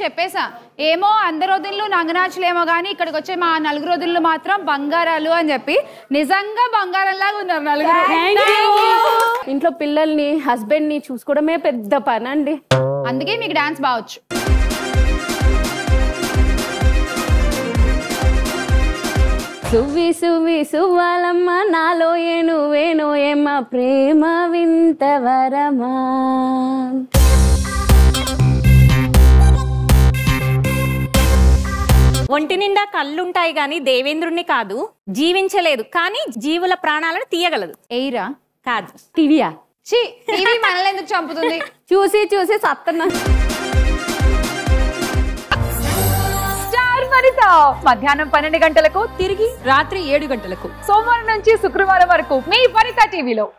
చెప్పేసా ఏమో అందరి రోజుల్లో నంగనాచులేమో కానీ ఇక్కడికి వచ్చే మా నలుగురు రోజుల్లో మాత్రం బంగారాలు అని చెప్పి నిజంగా బంగారంలాగా ఉన్నారు నలుగురు. ఇంట్లో పిల్లల్ని హస్బెండ్ ని చూసుకోవడమే పెద్ద పని అండి. అందుకే మీకు డాన్స్ బావచ్చు. సువ్వి సువ్వి సువ్వాలమ్మ నాలో ఏనువేనో ఏమ ప్రేమ వింతవరమా. ఒంటి నిండా కళ్ళుంటాయి గాని దేవేంద్రుణ్ణి కాదు, జీవించలేదు కానీ జీవుల ప్రాణాలను తీయగలదు. ఎయిరా కాదు. టీవీయా? టీవీ మనల్ని ఎందుకు చంపుతుంది? చూసి చూసి సత్తన్నా. స్టార్ వనిత మధ్యాహ్నం 12 గంటలకు, తిరిగి రాత్రి 7 గంటలకు, సోమవారం నుంచి శుక్రవారం వరకు మీ వనిత టీవీలో.